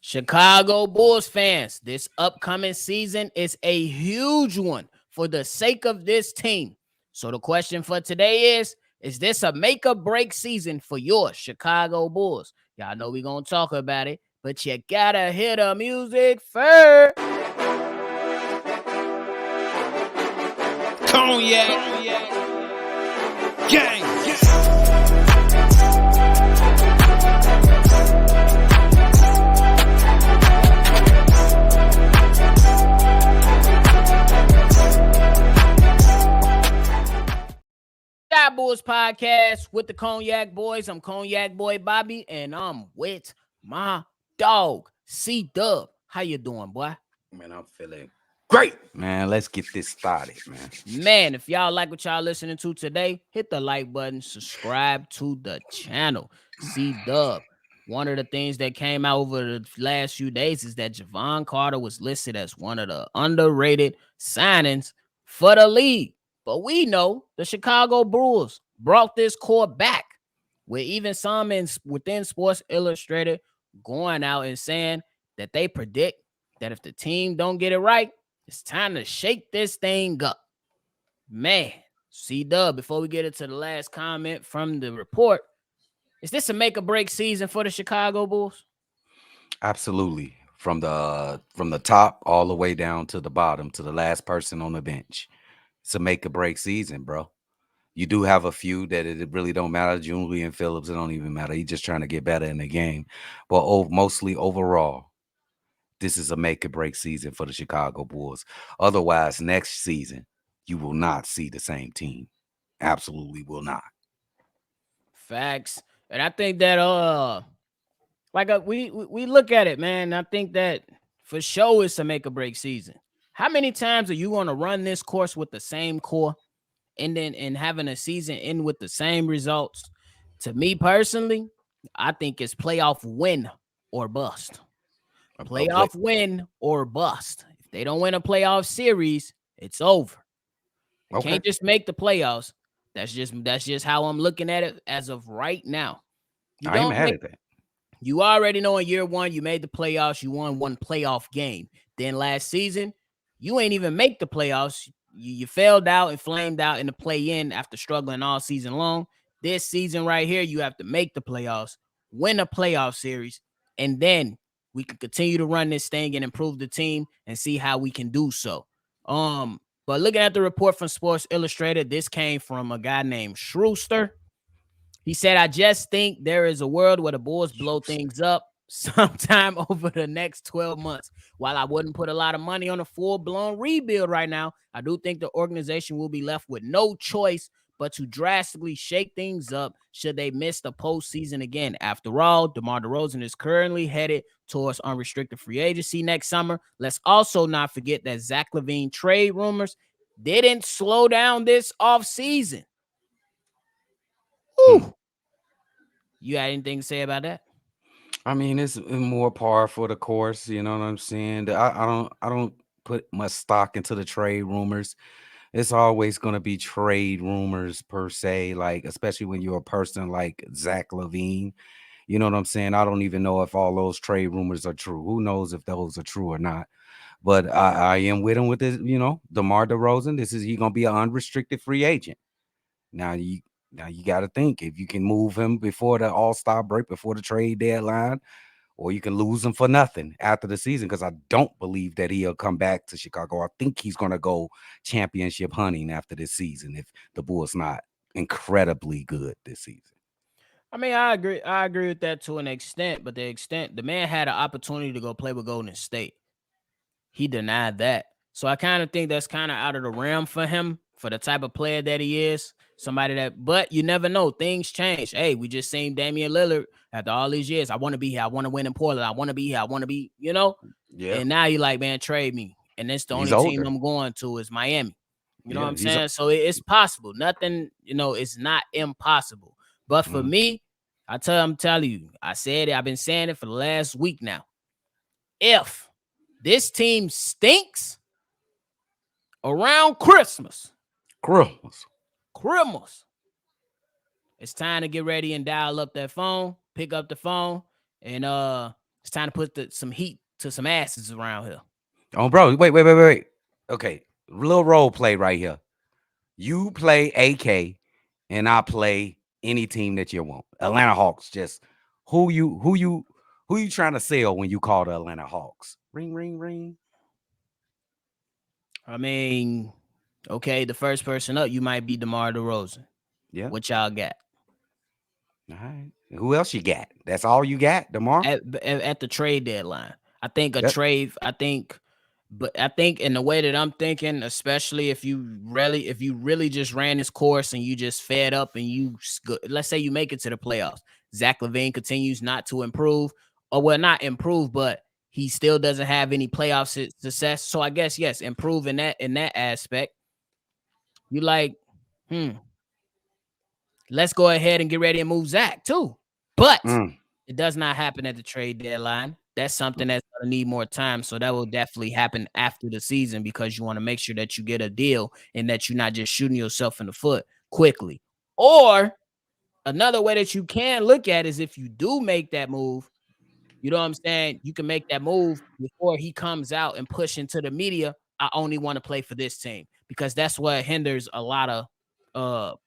Chicago Bulls fans, this upcoming season is a huge one for the sake of this team. So the question for today is this a make or break season for your Chicago Bulls? Y'all know we're going to talk about it, but you got to hear the music first. Cognac. Gang. Bulls podcast with the Cognac Boys. I'm Cognac Boy Bobby, and I'm with my dog, CDubb. How you doing, boy? Man, I'm feeling great, man. Let's get this started, man. Man, if y'all like what y'all listening to today, hit the like button, subscribe to the channel. CDubb. One of the things that came out over the last few days is that Javon Carter was listed as one of the underrated signings for the league. But we know the Chicago Bulls brought this core back, with even some within Sports Illustrated going out and saying that they predict that if the team don't get it right, it's time to shake this thing up. Man, CDubb, before we get into the last comment from the report, is this a make or break season for the Chicago Bulls? Absolutely. From the top all the way down to the bottom, to the last person on the bench. It's a make or break season, bro. You do have a few that it really don't matter. Julian Phillips, it don't even matter. He's just trying to get better in the game. But mostly overall, this is a make or break season for the Chicago Bulls. Otherwise, next season, you will not see the same team. Absolutely will not. Facts. And I think that we look at it, man. I think that for sure it's a make or break season. How many times are you going to run this course with the same core and having a season end with the same results? To me personally, I think it's playoff win or bust. Playoff win or bust. If they don't win a playoff series, it's over. You can't just make the playoffs. That's just how I'm looking at it as of right now. I ain't mad at that. You already know in year one, you made the playoffs. You won one playoff game. Then last season, you ain't even make the playoffs. You failed out and flamed out in the play-in after struggling all season long. This season right here, you have to make the playoffs, win a playoff series, and then we can continue to run this thing and improve the team and see how we can do so. But looking at the report from Sports Illustrated, this came from a guy named Shrewster. He said, I just think there is a world where the Bulls blow things up sometime over the next 12 months. While I wouldn't put a lot of money on a full-blown rebuild right now, I do think the organization will be left with no choice but to drastically shake things up should they miss the postseason again. After all, DeMar DeRozan is currently headed towards unrestricted free agency next summer. Let's also not forget that Zach LaVine trade rumors didn't slow down this offseason. You got anything to say about that? I mean, it's more par for the course. You know what I'm saying? I don't put much stock into the trade rumors. It's always going to be trade rumors per se, like especially when you're a person like Zach LaVine. You know what I'm saying? I don't even know if all those trade rumors are true. Who knows if those are true or not? But I am with him with this. You know, DeMar DeRozan. He gonna be an unrestricted free agent. Now you got to think if you can move him before the All-Star break, before the trade deadline, or you can lose him for nothing after the season, because I don't believe that he'll come back to Chicago. I think he's going to go championship hunting after this season if the Bulls not incredibly good this season. I mean, I agree. I agree with that to an extent, but the man had an opportunity to go play with Golden State. He denied that. So I kind of think that's kind of out of the realm for him, for the type of player that he is. Somebody but you never know. Things change. Hey, we just seen Damian Lillard after all these years. I want to be here. I want to win in Portland. I want to be here. I want to be, Yeah. And now he like, man, trade me. And that's the only team I'm going to is Miami. You know what I'm saying? So it's possible. Nothing, it's not impossible. But for me, I'm telling you, I said it. I've been saying it for the last week now. If this team stinks around Christmas, it's time to get ready and dial up that phone, pick up the phone, and It's time to put some heat to some asses around here. Oh, bro, wait. Okay, little role play right here. You play AK, and I play any team that you want. Atlanta Hawks. Just who you trying to sell when you call the Atlanta Hawks? Ring, ring, ring. I mean, okay, the first person up, you might be DeMar DeRozan. Yeah. What y'all got? All right. Who else you got? That's all you got, DeMar? At the trade deadline. I think a Yep. trade, but I think in the way that I'm thinking, especially if you really just ran this course and you just fed up and let's say you make it to the playoffs, Zach LaVine continues not to improve, or well, not improve, but he still doesn't have any playoff success. So I guess yes, improve in that aspect. You like, let's go ahead and get ready and move Zach too. But it does not happen at the trade deadline. That's something that's going to need more time. So that will definitely happen after the season because you want to make sure that you get a deal and that you're not just shooting yourself in the foot quickly. Or another way that you can look at is if you do make that move, you know what I'm saying? You can make that move before he comes out and push into the media. I only want to play for this team because that's what hinders a lot of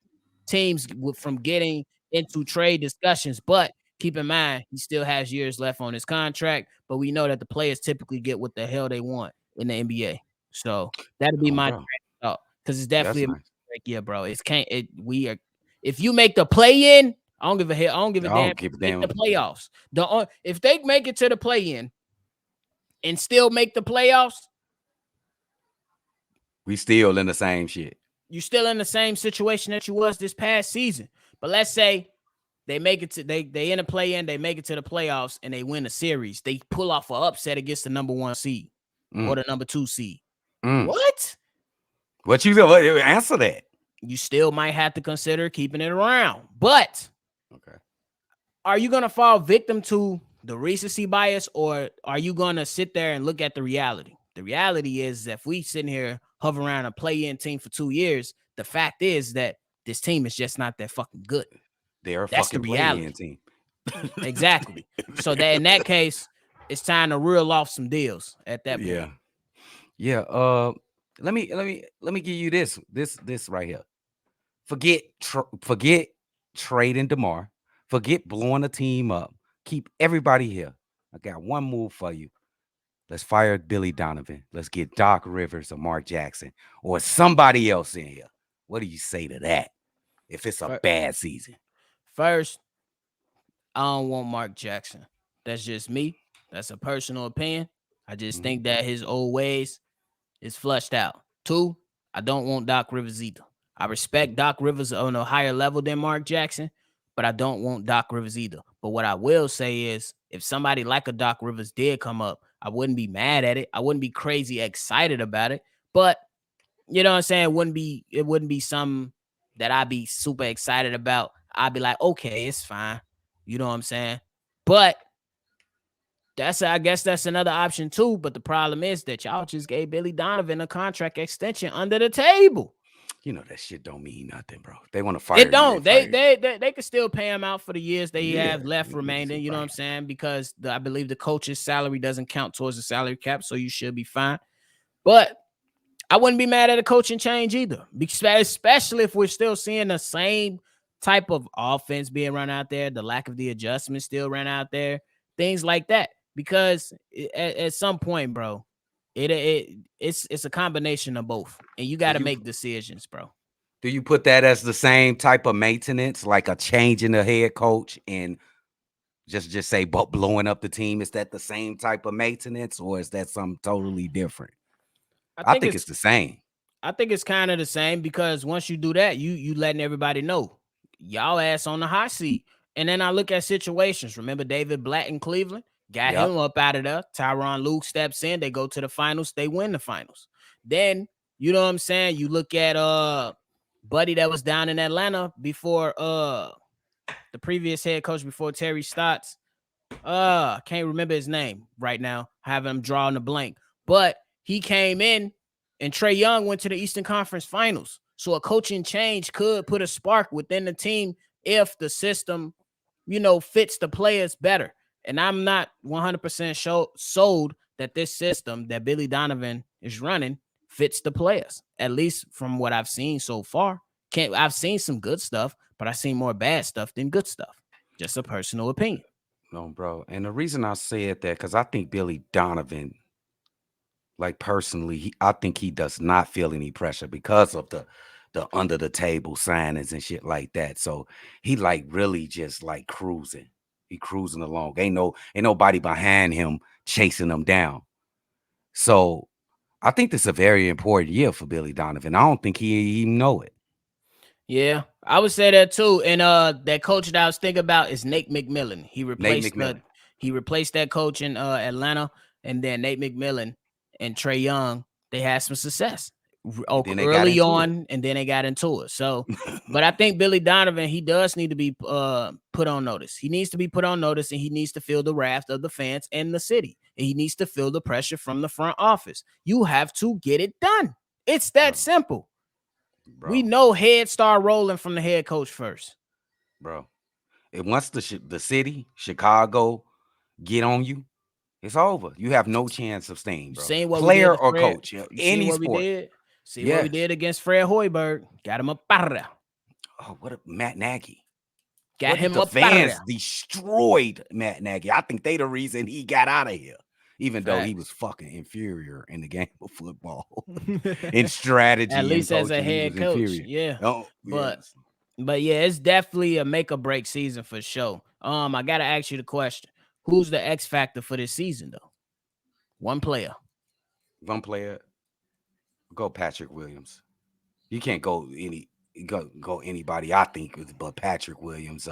teams from getting into trade discussions. But keep in mind, he still has years left on his contract. But we know that the players typically get what the hell they want in the NBA. So that'll be my thought because it's definitely a mistake. Yeah, bro. We are. If you make the play in, I don't give a hell. I don't give a damn. Make the playoffs. If they make it to the play in and still make the playoffs, we still in the same shit. You're still in the same situation that you was this past season. But let's say they make it to they in a play in, they make it to the playoffs and they win a series. They pull off an upset against the number 1 seed or the number 2 seed. What? What you do? Answer that. You still might have to consider keeping it around. But are you gonna fall victim to the recency bias, or are you gonna sit there and look at the reality? The reality is that if we sitting here hover around a play-in team for 2 years, the fact is that this team is just not that fucking good. They're a fucking play-in team. Exactly. So that in that case, it's time to reel off some deals at that point. Yeah. Let me give you this right here. Forget trading DeMar. Forget blowing the team up. Keep everybody here. I got one move for you. Let's fire Billy Donovan. Let's get Doc Rivers or Mark Jackson or somebody else in here. What do you say to that? If it's a bad season. First, I don't want Mark Jackson. That's just me. That's a personal opinion. I just think that his old ways is flushed out. 2, I don't want Doc Rivers either. I respect Doc Rivers on a higher level than Mark Jackson, but I don't want Doc Rivers either. But what I will say is if somebody like a Doc Rivers did come up, I wouldn't be mad at it. I wouldn't be crazy excited about it. But you know what I'm saying? It wouldn't be something that I'd be super excited about. I'd be like, okay, it's fine. You know what I'm saying? But I guess that's another option too. But the problem is that y'all just gave Billy Donovan a contract extension under the table. You know that shit don't mean nothing, bro. They want to fire. It don't. They can still pay him out for the years they have left remaining. You know what I'm saying? Because I believe the coach's salary doesn't count towards the salary cap, so you should be fine. But I wouldn't be mad at a coaching change either, especially if we're still seeing the same type of offense being run out there, the lack of the adjustment still run out there, things like that. Because at some point, bro, it's a combination of both, and you got to make decisions, bro. Do you put that as the same type of maintenance, like a change in the head coach and just say blowing up the team? Is that the same type of maintenance, or is that something totally different? I think it's the same. I think it's kind of the same because once you do that, you letting everybody know y'all ass on the hot seat. And then I look at situations. Remember David Blatt in Cleveland? Got him up out of there. Tyronn Lue steps in. They go to the finals. They win the finals. Then, you know what I'm saying? You look at Buddy that was down in Atlanta before the previous head coach before Terry Stotts. I can't remember his name right now. Having him drawing a blank. But he came in and Trae Young went to the Eastern Conference Finals. So a coaching change could put a spark within the team if the system, fits the players better. And I'm not 100% sold that this system that Billy Donovan is running fits the players, at least from what I've seen so far. I've seen some good stuff, but I've seen more bad stuff than good stuff. Just a personal opinion. No, bro. And the reason I said that, because I think Billy Donovan, like personally, I think he does not feel any pressure because of the under the table signings and shit like that. So he like really just like cruising. He cruising along. Ain't nobody behind him chasing him down. So I think this is a very important year for Billy Donovan. I don't think he even know it. Yeah, I would say that too. And that coach that I was thinking about is Nate McMillan. Nate McMillan. He replaced that coach in Atlanta, and then Nate McMillan and Trae Young, they had some success And then they got early into it. on, and then they got into it. So, but I think Billy Donovan, he does need to be put on notice. He needs to be put on notice, and he needs to feel the wrath of the fans and the city. And he needs to feel the pressure from the front office. You have to get it done. It's that Bro, simple. We bro, know heads start rolling from the head coach first. bro. And once the city, Chicago, get on you, it's over. You have no chance of staying, You bro. seen what we did Player to or Fred? coach, You seen any what we sport. did? See what we Yes. did against Fred Hoiberg. Got him up out of there. Oh, what a Matt Nagy. Got What if him the up out of fans there. destroyed Matt Nagy? I think they the reason he got out of here, even though he was Facts. fucking inferior in the game of football. In At strategy and least as a coaching, he head was coach. inferior. Yeah. Oh, But yes. yeah, it's definitely a make or break season for sure. I gotta ask you the question. Who's the X factor for this season though? One player. One player, go Patrick Williams. You can't go anybody, I think, but Patrick Williams.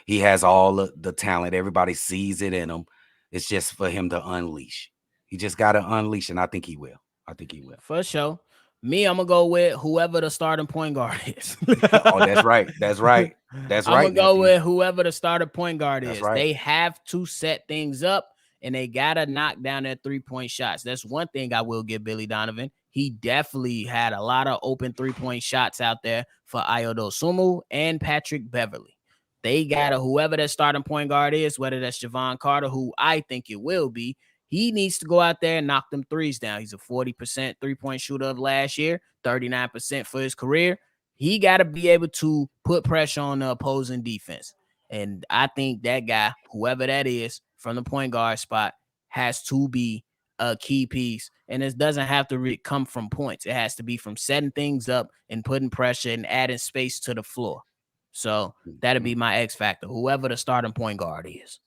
He has all the talent. Everybody sees it in him. It's just for him to unleash. He just got to unleash, and I think he will. I think he will. For sure. Me, I'm gonna go with whoever the starting point guard is. Oh, that's right. That's right. That's I'm right, gonna go nephew. with whoever the starting point guard That's is. right. They have to set things up and they gotta knock down their 3-point shots. That's one thing I will give Billy Donovan. He definitely had a lot of open 3-point shots out there for Ayodo Sumu and Patrick Beverly. They gotta, whoever that starting point guard is, whether that's Javon Carter, who I think it will be, he needs to go out there and knock them threes down. He's a 40% 3-point shooter of last year, 39% for his career. He got to be able to put pressure on the opposing defense. And I think that guy, whoever that is from the point guard spot, has to be a key piece. And it doesn't have to come from points. It has to be from setting things up and putting pressure and adding space to the floor. So that'll be my X factor, whoever the starting point guard is.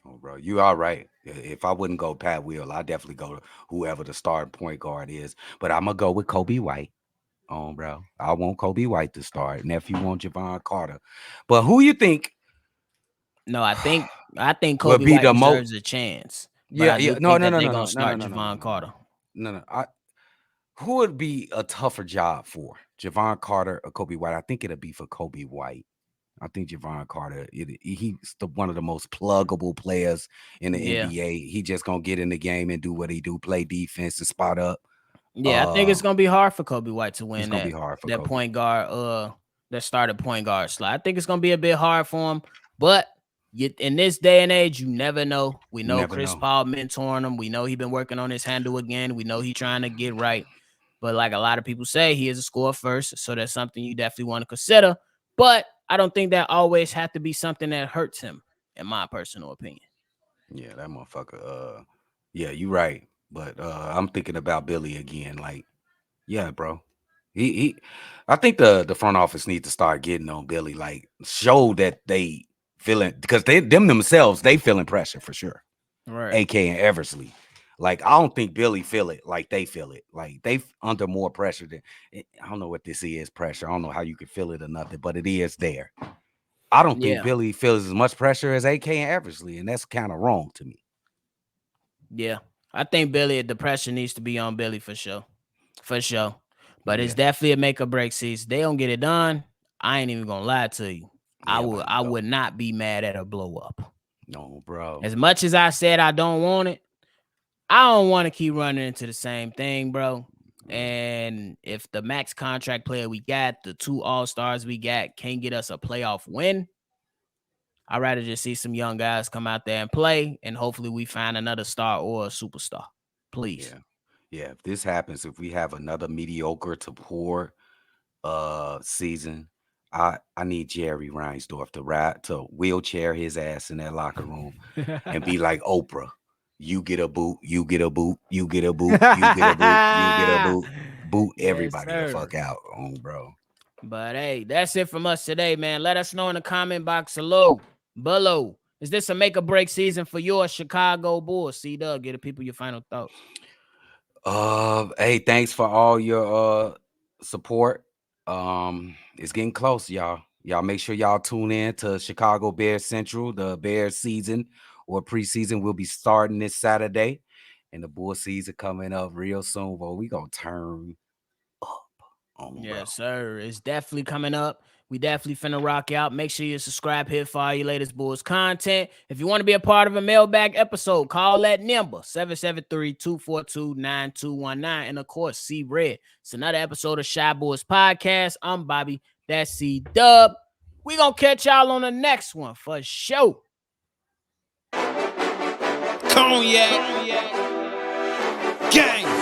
Oh, bro, you all right. If I wouldn't go Pat Will, I'd definitely go to whoever the starting point guard is. But I'm gonna go with Kobe White. Oh, bro. I want Kobe White to start. Nephew want Javon Carter. But who you think No, I think would Kobe be White the most? deserves a chance, but Yeah, I yeah. do No, think no, that no, they're no, gonna no, no, no, start no, no, no, Javon no, no. Carter. No. Who would be a tougher job for Javon Carter or Kobe White? I think it'll be for Kobe White. I think Javon Carter, he's one of the most pluggable players in the Yeah. NBA. He just gonna get in the game and do what he do, play defense and spot up. Yeah, I think it's gonna be hard for Kobe White to It's win gonna be hard for that Kobe. point guard, that started point guard slot. I think it's gonna be a bit hard for him, but in this day and age, you never know. We You know never Chris know. Paul mentoring him. We know he's been working on his handle again. We know he's trying to get right. But like a lot of people say, he is a score first, so that's something you definitely want to consider. But I don't think that always have to be something that hurts him, in my personal opinion. Yeah, that motherfucker. Yeah, you right. But I'm thinking about Billy again. Like, yeah, bro. He I think the front office needs to start getting on Billy, like show that they feeling, because them themselves, they feeling pressure for sure. Right. AK and Eversley. Like, I don't think Billy feel it like they feel it. Like, they under more pressure than, I don't know what this is, pressure. I don't know how you can feel it or nothing, but it is there. I don't think Yeah. Billy feels as much pressure as AK and Eversley, and that's kind of wrong to me. Yeah. I think the pressure needs to be on Billy for sure. For sure. But it's Yeah, definitely a make or break season. They don't get it done. I ain't even gonna lie to you. yeah, about to I go. would not be mad at a blow up. No, bro. As much as I said I don't want it, I don't want to keep running into the same thing, bro. And if the max contract player we got, the 2 all-stars we got, can't get us a playoff win, I'd rather just see some young guys come out there and play, and hopefully we find another star or a superstar. Please. Yeah. If this happens, if we have another mediocre to poor season, I need Jerry Reinsdorf to wheelchair his ass in that locker room and be like Oprah. You get a boot, you get a boot, you get a boot, you get a boot, you get a boot, boot Yes, everybody the sir. fuck out, bro. But hey, that's it from us today, man. Let us know in the comment box below. Is this a make or break season for your Chicago Bulls? CDubb, get the people your final thoughts. Hey, thanks for all your support. It's getting close, y'all. Y'all make sure y'all tune in to Chicago Bears Central. The Bears season or preseason will be starting this Saturday, and the Bull season coming up real soon. But we gonna turn up on bro. Yes, sir. It's definitely coming up. We definitely finna rock out. Make sure you subscribe here for all your latest Bulls content. If you want to be a part of a mailbag episode, call that number 773-242-9219. And of course, see Red. It's another episode of Shy Bulls Podcast. I'm Bobby. That's CDubb. We gonna catch y'all on the next one for sure. Cognac. Gang.